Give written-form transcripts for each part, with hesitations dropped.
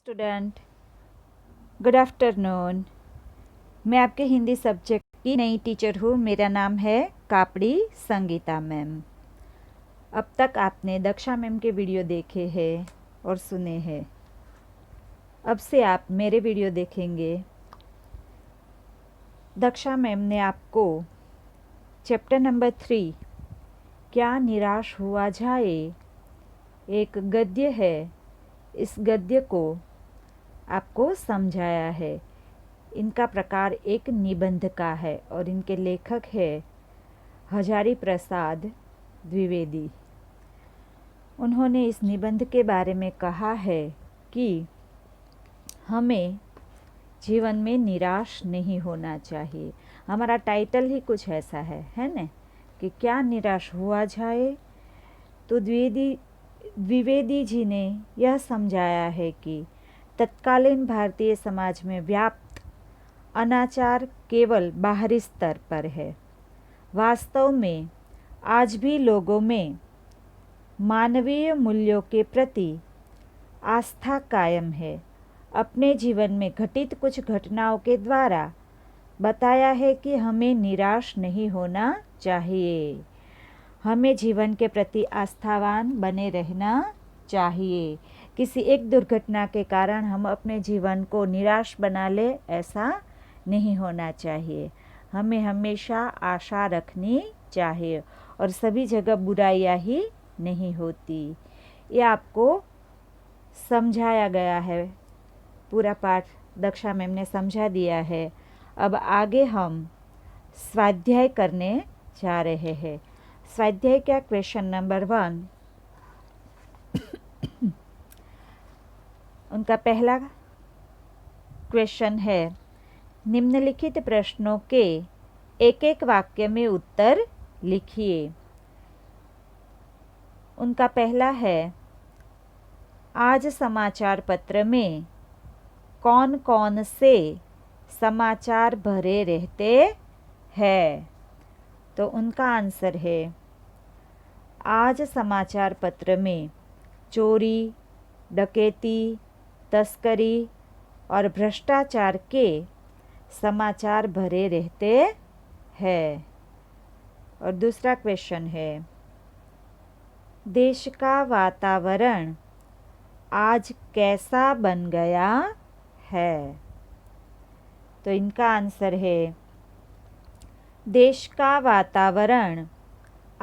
Student, good afternoon. मैं आपके Hindi subject की नई टीचर हूँ। मेरा नाम है कापड़ी संगीता मैम। अब तक आपने दक्षा मैम के वीडियो देखे हैं और सुने हैं। अब से आप मेरे वीडियो देखेंगे। दक्षा मैम ने आपको चैप्टर नंबर 3 क्या निराश हुआ जाए, एक गद्य है, इस गद्य को आपको समझाया है। इनका प्रकार एक निबंध का है और इनके लेखक है हजारी प्रसाद द्विवेदी। उन्होंने इस निबंध के बारे में कहा है कि हमें जीवन में निराश नहीं होना चाहिए। हमारा टाइटल ही कुछ ऐसा है ना, कि क्या निराश हुआ जाए। तो द्विवेदी जी ने यह समझाया है कि तत्कालीन भारतीय समाज में व्याप्त अनाचार केवल बाहरी स्तर पर है। वास्तव में आज भी लोगों में मानवीय मूल्यों के प्रति आस्था कायम है। अपने जीवन में घटित कुछ घटनाओं के द्वारा बताया है कि हमें निराश नहीं होना चाहिए। हमें जीवन के प्रति आस्थावान बने रहना चाहिए। किसी एक दुर्घटना के कारण हम अपने जीवन को निराश बना ले, ऐसा नहीं होना चाहिए। हमें हमेशा आशा रखनी चाहिए और सभी जगह बुराइयां ही नहीं होती। ये आपको समझाया गया है। पूरा पाठ दक्षा मैम ने समझा दिया है। अब आगे हम स्वाध्याय करने जा रहे हैं। स्वाध्याय क्या? Question number 1। उनका पहला क्वेश्चन है, निम्नलिखित प्रश्नों के एक एक वाक्य में उत्तर लिखिए। उनका पहला है, आज समाचार पत्र में कौन कौन से समाचार भरे रहते हैं? तो उनका आंसर है, आज समाचार पत्र में चोरी, डकैती, तस्करी और भ्रष्टाचार के समाचार भरे रहते हैं। और दूसरा क्वेश्चन है, देश का वातावरण आज कैसा बन गया है? तो इनका आंसर है, देश का वातावरण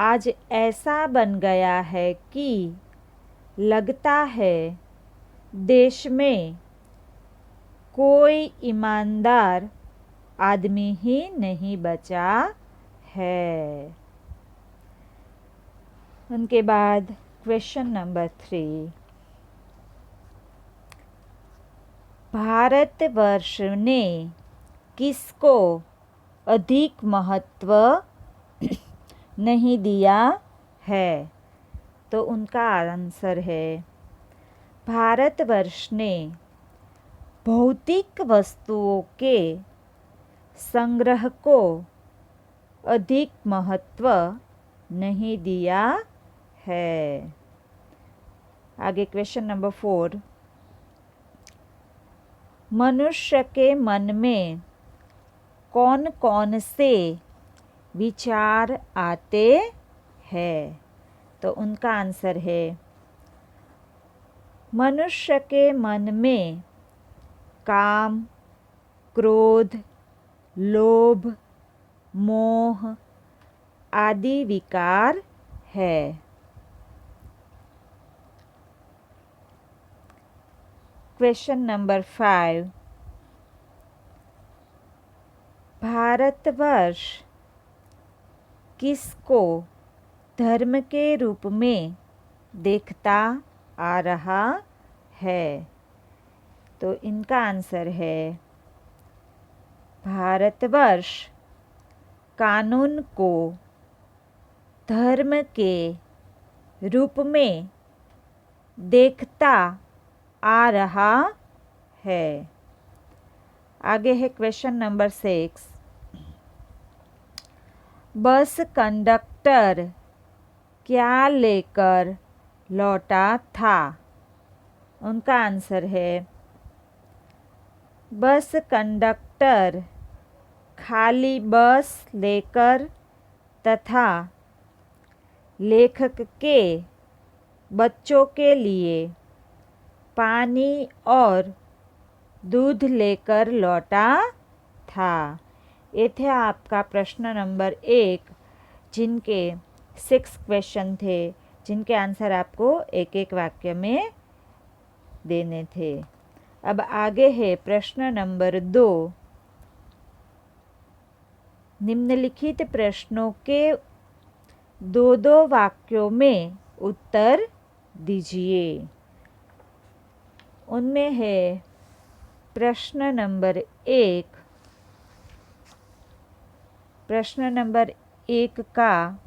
आज ऐसा बन गया है कि लगता है देश में कोई ईमानदार आदमी ही नहीं बचा है। उनके बाद क्वेश्चन नंबर 3, भारतवर्ष ने किसको अधिक महत्व नहीं दिया है? तो उनका आंसर है, भारतवर्ष ने भौतिक वस्तुओं के संग्रह को अधिक महत्व नहीं दिया है। आगे क्वेश्चन नंबर 4, मनुष्य के मन में कौन कौन से विचार आते हैं? तो उनका आंसर है, मनुष्य के मन में काम, क्रोध, लोभ, मोह आदि विकार है। क्वेश्चन नंबर 5, भारतवर्ष किसको धर्म के रूप में देखता आ रहा है? तो इनका आंसर है, भारतवर्ष कानून को धर्म के रूप में देखता आ रहा है। आगे है क्वेश्चन नंबर 6, बस कंडक्टर क्या लेकर लौटा था? उनका आंसर है, बस कंडक्टर खाली बस लेकर तथा लेखक के बच्चों के लिए पानी और दूध लेकर लौटा था। ये थे आपका प्रश्न नंबर 1, जिनके 6 क्वेश्चन थे, जिनके आंसर आपको एक एक वाक्य में देने थे। अब आगे है प्रश्न नंबर 2। निम्नलिखित प्रश्नों के 2-2 वाक्यों में उत्तर दीजिए। उनमें है प्रश्न नंबर 1। प्रश्न नंबर 1 का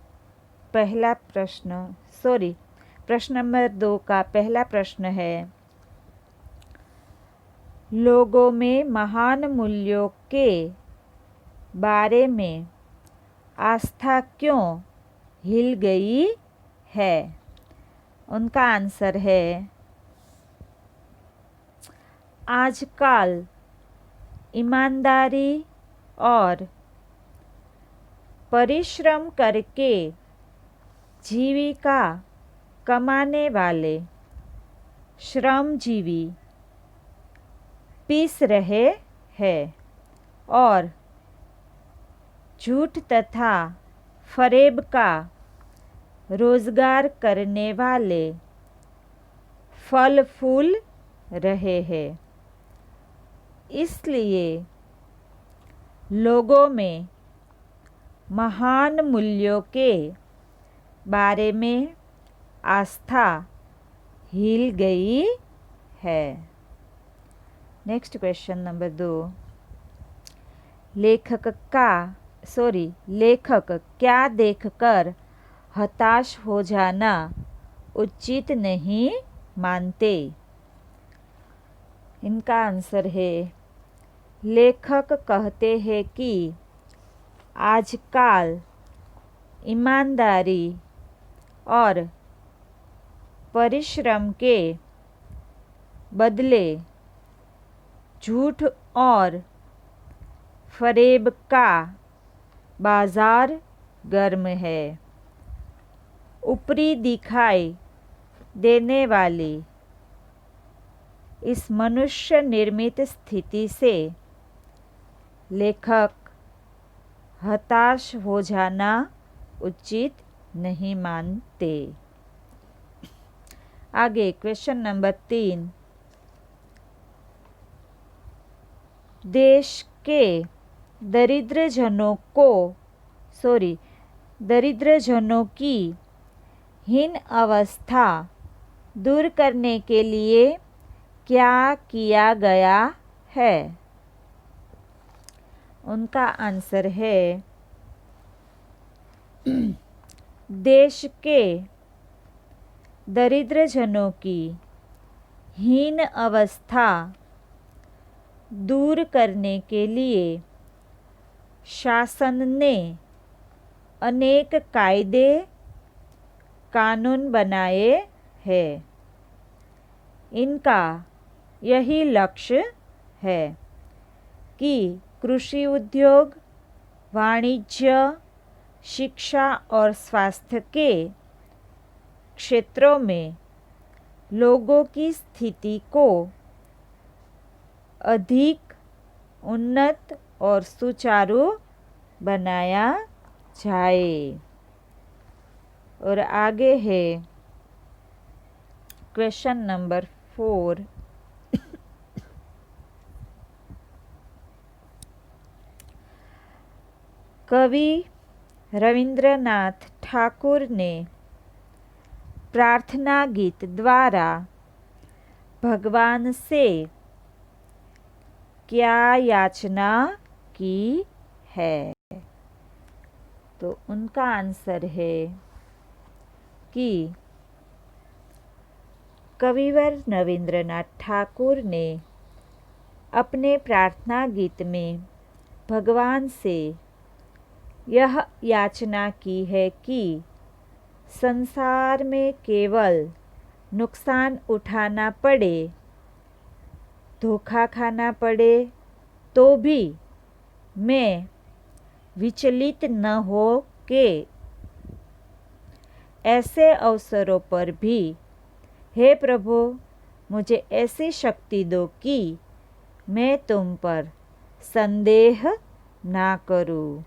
पहला प्रश्न प्रश्न नंबर 2 का पहला प्रश्न है, लोगों में महान मूल्यों के बारे में आस्था क्यों हिल गई है? उनका आंसर है, आजकल ईमानदारी और परिश्रम करके जीविका कमाने वाले श्रमजीवी पीस रहे हैं और झूठ तथा फरेब का रोजगार करने वाले फल फूल रहे हैं। इसलिए लोगों में महान मूल्यों के बारे में आस्था हिल गई है। Next question number 2। लेखक क्या देखकर हताश हो जाना उचित नहीं मानते? इनका आंसर है, लेखक कहते हैं कि आजकल ईमानदारी और परिश्रम के बदले झूठ और फरेब का बाजार गर्म है। ऊपरी दिखाई देने वाली इस मनुष्य निर्मित स्थिति से लेखक हताश हो जाना उचित नहीं मानते। आगे क्वेश्चन नंबर 3। देश के दरिद्रजनों की हीन अवस्था दूर करने के लिए क्या किया गया है? उनका आंसर है, देश के दरिद्रजनों की हीन अवस्था दूर करने के लिए शासन ने अनेक कायदे कानून बनाए हैं। इनका यही लक्ष्य है कि कृषि उद्योग, वाणिज्य, शिक्षा और स्वास्थ्य के क्षेत्रों में लोगों की स्थिति को अधिक उन्नत और सुचारू बनाया जाए। और आगे है क्वेश्चन नंबर 4। कवि रविंद्रनाथ ठाकुर ने प्रार्थना गीत द्वारा भगवान से क्या याचना की है? तो उनका आंसर है कि कविवर रविंद्रनाथ ठाकुर ने अपने प्रार्थना गीत में भगवान से यह याचना की है कि संसार में केवल नुकसान उठाना पड़े धोखा खाना पड़े तो भी मैं विचलित न हो के ऐसे अवसरों पर भी हे प्रभु मुझे ऐसी शक्ति दो कि मैं तुम पर संदेह ना करूं,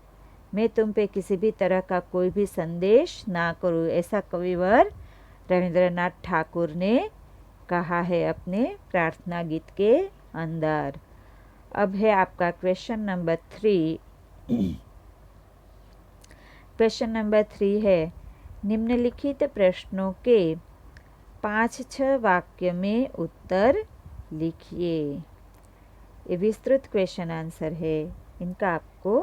मैं तुम पे किसी भी तरह का कोई भी संदेश ना करूं, ऐसा कविवर रविंद्रनाथ ठाकुर ने कहा है अपने प्रार्थना गीत के अंदर। अब है आपका क्वेश्चन नंबर 3। क्वेश्चन नंबर 3 है, निम्नलिखित प्रश्नों के 5-6 वाक्य में उत्तर लिखिए। ये विस्तृत क्वेश्चन आंसर है, इनका आपको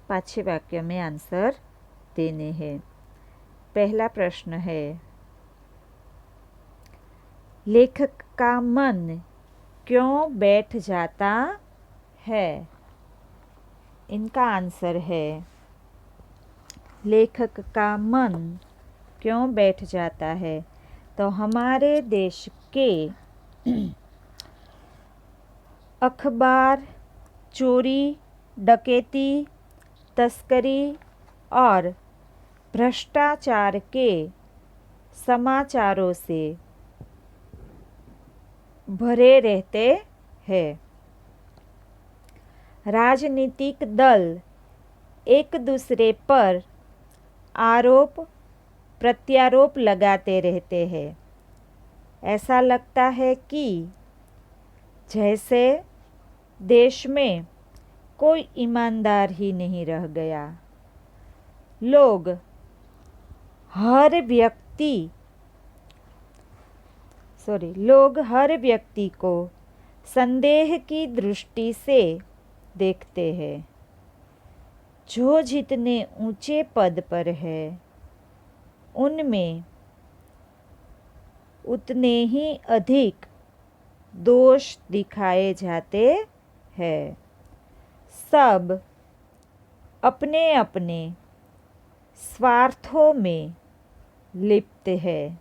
5-6 वाक्य में आंसर देने हैं। पहला प्रश्न है, लेखक का मन क्यों बैठ जाता है? इनका आंसर है, लेखक का मन क्यों बैठ जाता है? तो हमारे देश के अखबार चोरी, डकैती, तस्करी और भ्रष्टाचार के समाचारों से भरे रहते हैं। राजनीतिक दल एक दूसरे पर आरोप प्रत्यारोप लगाते रहते हैं। ऐसा लगता है कि जैसे देश में कोई ईमानदार ही नहीं रह गया। लोग हर व्यक्ति को संदेह की दृष्टि से देखते हैं। जो जितने ऊंचे पद पर है उनमें उतने ही अधिक दोष दिखाए जाते हैं। सब अपने अपने स्वार्थों में लिप्त है।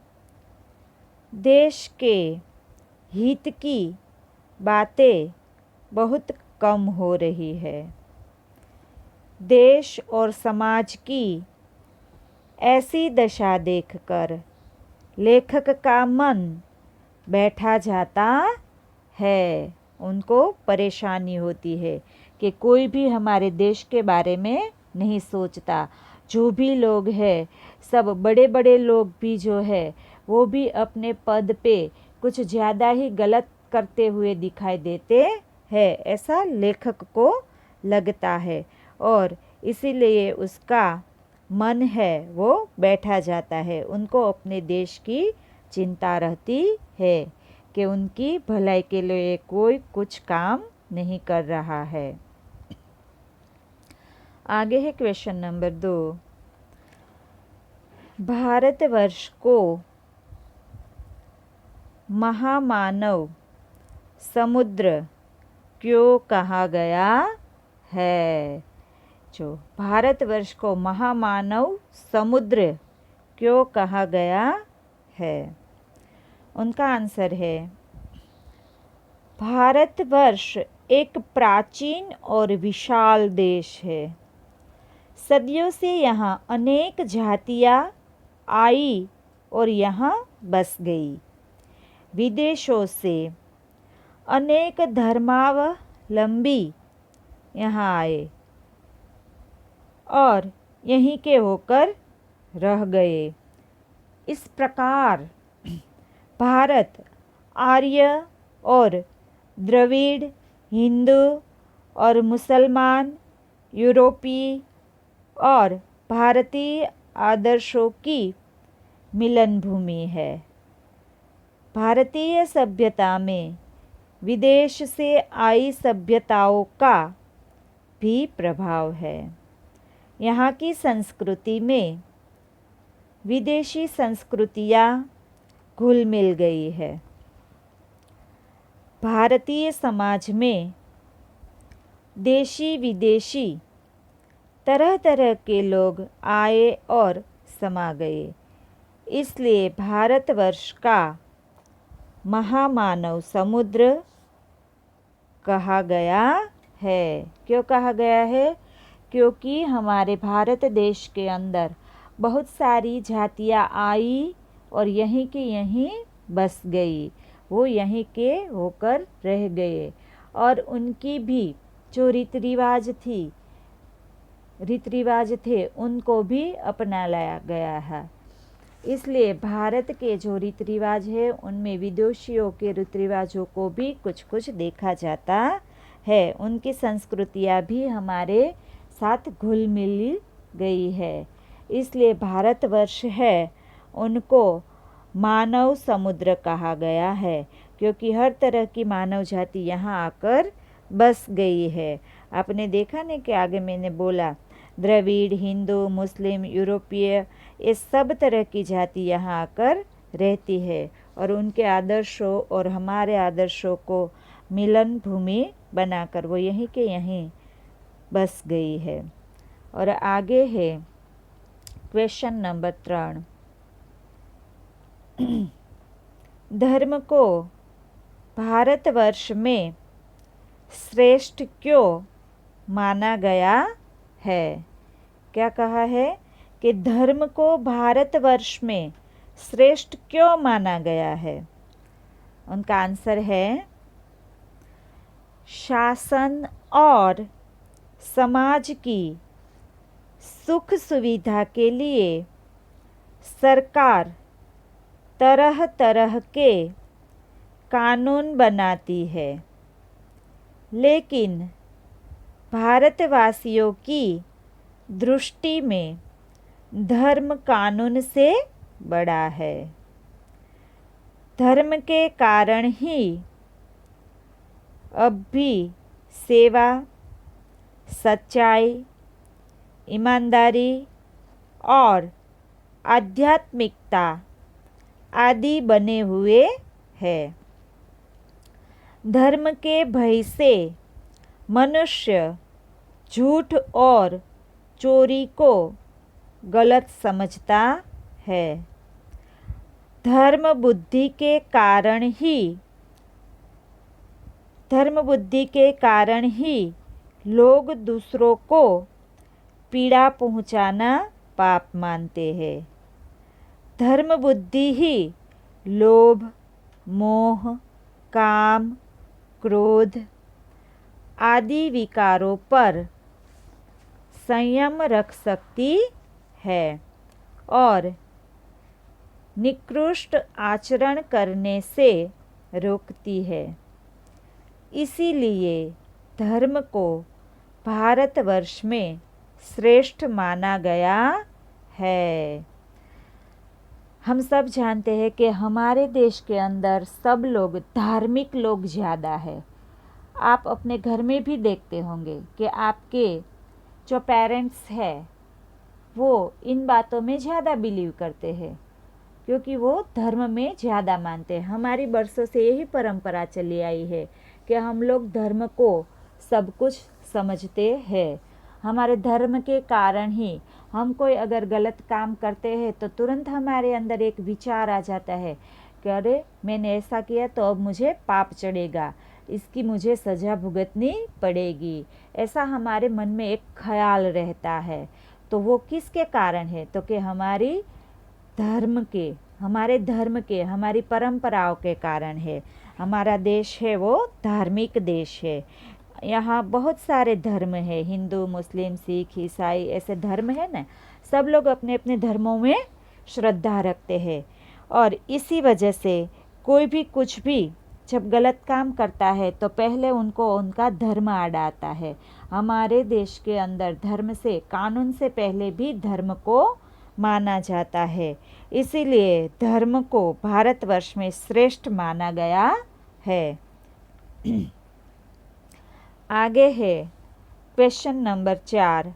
देश के हित की बातें बहुत कम हो रही है। देश और समाज की ऐसी दशा देखकर लेखक का मन बैठा जाता है। उनको परेशानी होती है कि कोई भी हमारे देश के बारे में नहीं सोचता। जो भी लोग हैं, सब बड़े बड़े लोग भी जो है वो भी अपने पद पे कुछ ज़्यादा ही गलत करते हुए दिखाई देते हैं, ऐसा लेखक को लगता है और इसीलिए उसका मन है वो बैठा जाता है। उनको अपने देश की चिंता रहती है कि उनकी भलाई के लिए कोई कुछ काम नहीं कर रहा है। आगे है क्वेश्चन नंबर 2। भारतवर्ष को महामानव समुद्र क्यों कहा गया है? जो भारतवर्ष को महामानव समुद्र क्यों कहा गया है? उनका आंसर है, भारतवर्ष एक प्राचीन और विशाल देश है। सदियों से यहाँ अनेक जातियाँ आई और यहाँ बस गई। विदेशों से अनेक धर्मावलंबी यहाँ आए और यहीं के होकर रह गए। इस प्रकार भारत आर्य और द्रविड़, हिंदू और मुसलमान, यूरोपीय और भारतीय आदर्शों की मिलन भूमि है। भारतीय सभ्यता में विदेश से आई सभ्यताओं का भी प्रभाव है। यहाँ की संस्कृति में विदेशी संस्कृतियाँ घुल मिल गई है। भारतीय समाज में देशी विदेशी तरह तरह के लोग आए और समा गए। इसलिए भारतवर्ष का महामानव समुद्र कहा गया है। क्यों कहा गया है? क्योंकि हमारे भारत देश के अंदर बहुत सारी जातियाँ आई और यहीं के यहीं बस गई, वो यहीं के होकर रह गए और उनकी भी जो रीति रिवाज थे उनको भी अपना लाया गया है। इसलिए भारत के जो रीति रिवाज है उनमें विदेशियों के रीति रिवाजों को भी कुछ कुछ देखा जाता है। उनकी संस्कृतियाँ भी हमारे साथ घुल मिल गई है। इसलिए भारतवर्ष है उनको मानव समुद्र कहा गया है, क्योंकि हर तरह की मानव जाति यहाँ आकर बस गई है। आपने देखा नहीं कि आगे मैंने बोला द्रविड़, हिंदू, मुस्लिम, यूरोपीय, ये सब तरह की जाति यहाँ आकर रहती है और उनके आदर्शों और हमारे आदर्शों को मिलन भूमि बनाकर वो यहीं के यहीं बस गई है। और आगे है क्वेश्चन नंबर 3। धर्म को भारतवर्ष में श्रेष्ठ क्यों माना गया है? क्या कहा है कि धर्म को भारतवर्ष में श्रेष्ठ क्यों माना गया है? उनका आंसर है शासन और समाज की सुख सुविधा के लिए सरकार तरह तरह के कानून बनाती है, लेकिन भारतवासियों की दृष्टि में धर्म कानून से बड़ा है। धर्म के कारण ही अब भी सेवा, सच्चाई, ईमानदारी और आध्यात्मिकता आदि बने हुए हैं। धर्म के भय से मनुष्य झूठ और चोरी को गलत समझता है। धर्म बुद्धि के कारण ही लोग दूसरों को पीड़ा पहुंचाना पाप मानते हैं। धर्म बुद्धि ही लोभ, मोह, काम, क्रोध आदि विकारों पर संयम रख सकती है और निकृष्ट आचरण करने से रोकती है। इसीलिए धर्म को भारतवर्ष में श्रेष्ठ माना गया है। हम सब जानते हैं कि हमारे देश के अंदर सब लोग धार्मिक लोग ज़्यादा है। आप अपने घर में भी देखते होंगे कि आपके जो पेरेंट्स हैं वो इन बातों में ज़्यादा बिलीव करते हैं, क्योंकि वो धर्म में ज़्यादा मानते हैं। हमारी बरसों से यही परंपरा चली आई है कि हम लोग धर्म को सब कुछ समझते हैं। हमारे धर्म के कारण ही हम कोई अगर गलत काम करते हैं तो तुरंत हमारे अंदर एक विचार आ जाता है कि अरे मैंने ऐसा किया तो अब मुझे पाप चढ़ेगा, इसकी मुझे सज़ा भुगतनी पड़ेगी, ऐसा हमारे मन में एक ख्याल रहता है। तो वो किसके कारण है? तो कि हमारे धर्म के हमारी परंपराओं के कारण है। हमारा देश है वो धार्मिक देश है। यहाँ बहुत सारे धर्म है, हिंदू, मुस्लिम, सिख, ईसाई, ऐसे धर्म है ना। सब लोग अपने अपने धर्मों में श्रद्धा रखते हैं और इसी वजह से कोई भी कुछ भी जब गलत काम करता है तो पहले उनको उनका धर्म याद आता है। हमारे देश के अंदर धर्म से, कानून से पहले भी धर्म को माना जाता है। इसीलिए धर्म को भारतवर्ष में श्रेष्ठ माना गया है। आगे है क्वेश्चन नंबर 4।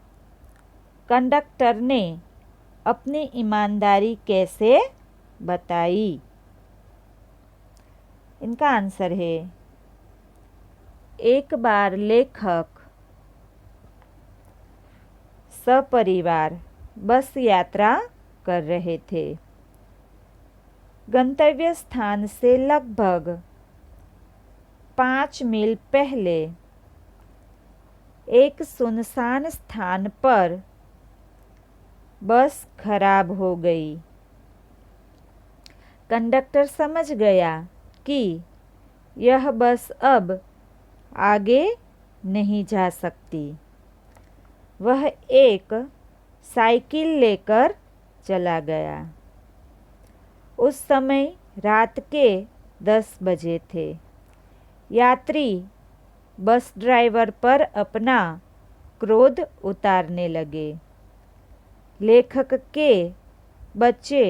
कंडक्टर ने अपनी ईमानदारी कैसे बताई? इनका आंसर है एक बार लेखक सपरिवार बस यात्रा कर रहे थे। गंतव्य स्थान से लगभग 5 मील पहले एक सुनसान स्थान पर बस खराब हो गई। कंडक्टर समझ गया कि यह बस अब आगे नहीं जा सकती। वह एक साइकिल लेकर चला गया। उस समय रात के 10 बजे थे। यात्री बस ड्राइवर पर अपना क्रोध उतारने लगे। लेखक के बच्चे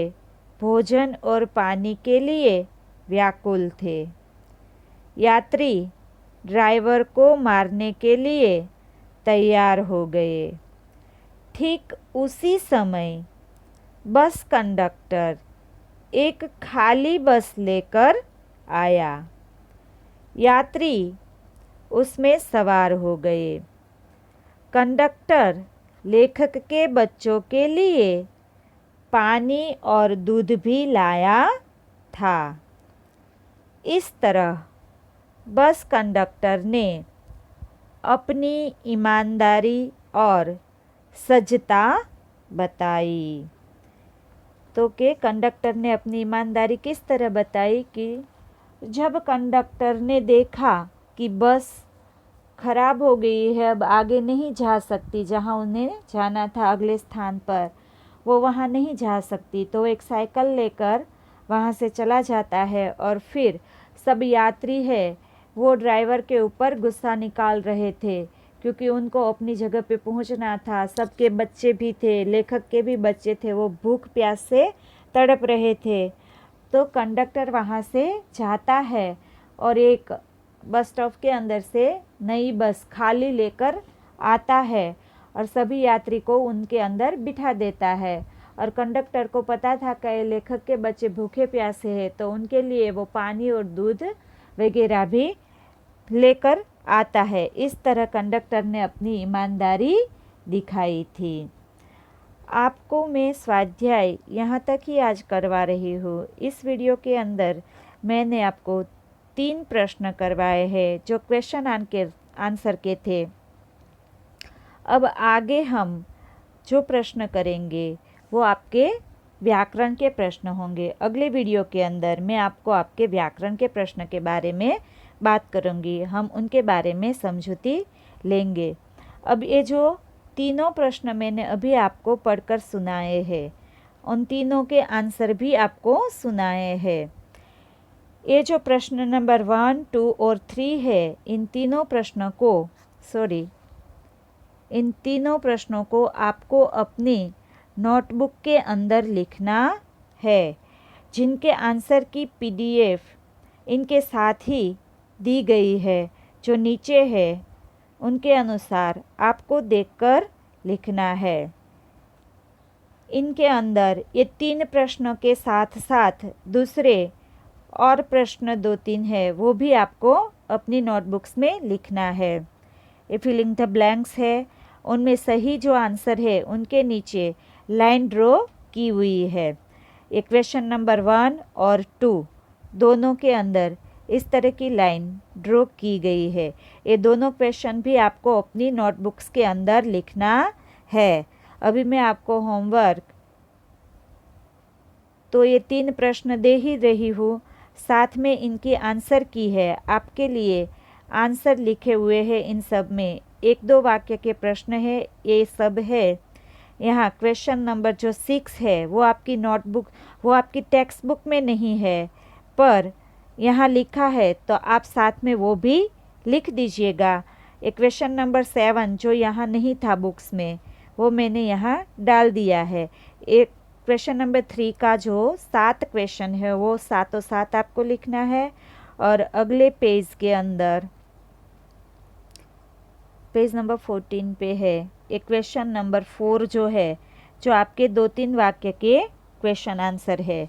भोजन और पानी के लिए व्याकुल थे। यात्री ड्राइवर को मारने के लिए तैयार हो गए। ठीक उसी समय बस कंडक्टर एक खाली बस लेकर आया। यात्री उसमें सवार हो गए। कंडक्टर लेखक के बच्चों के लिए पानी और दूध भी लाया था। इस तरह बस कंडक्टर ने अपनी ईमानदारी और सज्जता बताई। तो के कंडक्टर ने अपनी ईमानदारी किस तरह बताई कि जब कंडक्टर ने देखा कि बस खराब हो गई है, अब आगे नहीं जा सकती, जहां उन्हें जाना था अगले स्थान पर वो वहां नहीं जा सकती, तो एक साइकिल लेकर वहां से चला जाता है। और फिर सब यात्री है वो ड्राइवर के ऊपर गुस्सा निकाल रहे थे क्योंकि उनको अपनी जगह पे पहुंचना था। सबके बच्चे भी थे, लेखक के भी बच्चे थे, वो भूख प्यास से तड़प रहे थे। तो कंडक्टर वहाँ से जाता है और एक बस स्टॉप के अंदर से नई बस खाली लेकर आता है और सभी यात्री को उनके अंदर बिठा देता है। और कंडक्टर को पता था कि लेखक के बच्चे भूखे प्यासे हैं, तो उनके लिए वो पानी और दूध वगैरह भी लेकर आता है। इस तरह कंडक्टर ने अपनी ईमानदारी दिखाई थी। आपको मैं स्वाध्याय यहाँ तक ही आज करवा रही हूँ। इस वीडियो के अंदर मैंने आपको 3 प्रश्न करवाए हैं जो क्वेश्चन आंसर के थे। अब आगे हम जो प्रश्न करेंगे वो आपके व्याकरण के प्रश्न होंगे। अगले वीडियो के अंदर मैं आपको आपके व्याकरण के प्रश्न के बारे में बात करूंगी। हम उनके बारे में समझौती लेंगे। अब ये जो तीनों प्रश्न मैंने अभी आपको पढ़कर सुनाए हैं, उन तीनों के आंसर भी आपको सुनाए हैं। ये जो प्रश्न नंबर 1, 2 और 3 है, इन तीनों प्रश्नों को आपको अपनी नोटबुक के अंदर लिखना है, जिनके आंसर की PDF इनके साथ ही दी गई है। जो नीचे है उनके अनुसार आपको देखकर लिखना है। इनके अंदर ये 3 प्रश्नों के साथ साथ दूसरे और प्रश्न 2-3 है, वो भी आपको अपनी नोटबुक्स में लिखना है। ये फिलिंग द ब्लैंक्स है, उनमें सही जो आंसर है उनके नीचे लाइन ड्रॉ की हुई है। ये क्वेश्चन नंबर 1 और 2 दोनों के अंदर इस तरह की लाइन ड्रॉ की गई है। ये दोनों क्वेश्चन भी आपको अपनी नोटबुक्स के अंदर लिखना है। अभी मैं आपको होमवर्क तो ये 3 प्रश्न दे ही रही हूँ, साथ में इनकी आंसर की है। आपके लिए आंसर लिखे हुए हैं। इन सब में 1-2 वाक्य के प्रश्न है, ये सब है। यहाँ क्वेश्चन नंबर जो 6 है वो आपकी नोटबुक, वो आपकी टेक्स्ट बुक में नहीं है, पर यहाँ लिखा है, तो आप साथ में वो भी लिख दीजिएगा। एक क्वेश्चन नंबर 7 जो यहाँ नहीं था बुक्स में, वो मैंने यहाँ डाल दिया है। एक क्वेश्चन नंबर 3 का जो 7 क्वेश्चन है वो 7 आपको लिखना है। और अगले पेज के अंदर पेज नंबर 14 पे है एक क्वेश्चन नंबर 4 जो है, जो आपके 2-3 वाक्य के क्वेश्चन आंसर है।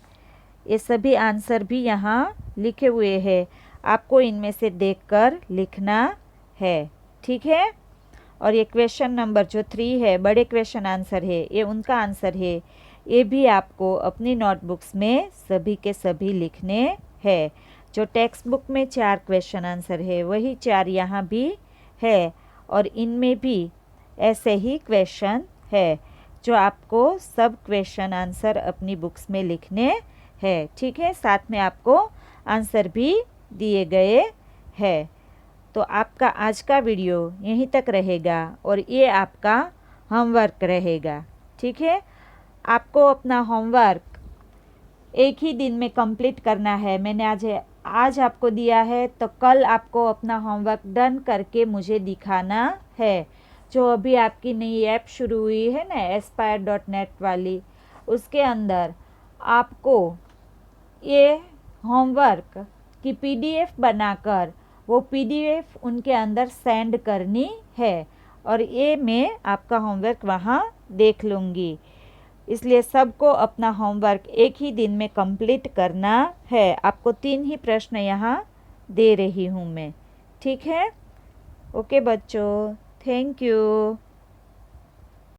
ये सभी आंसर भी यहाँ लिखे हुए हैं, आपको इनमें से देखकर लिखना है, ठीक है। और ये क्वेश्चन नंबर जो 3 है, बड़े क्वेश्चन आंसर है, ये उनका आंसर है। ये भी आपको अपनी नोटबुक्स में सभी के सभी लिखने हैं। जो टेक्स्ट बुक में 4 क्वेश्चन आंसर है वही 4 यहाँ भी है और इनमें भी ऐसे ही क्वेश्चन है जो आपको सब क्वेश्चन आंसर अपनी बुक्स में लिखने हैं। ठीक है, साथ में आपको आंसर भी दिए गए हैं। तो आपका आज का वीडियो यहीं तक रहेगा और ये आपका होमवर्क रहेगा। ठीक है, आपको अपना होमवर्क एक ही दिन में कंप्लीट करना है। मैंने आज आपको दिया है तो कल आपको अपना होमवर्क डन करके मुझे दिखाना है। जो अभी आपकी नई ऐप शुरू हुई है ना aspire.net वाली, उसके अंदर आपको ये होमवर्क की PDF बनाकर वो PDF उनके अंदर सेंड करनी है और ये मैं आपका होमवर्क वहाँ देख लूँगी। इसलिए सबको अपना होमवर्क एक ही दिन में कंप्लीट करना है। आपको 3 ही प्रश्न यहाँ दे रही हूँ मैं। ठीक है, ओके बच्चों, थैंक यू।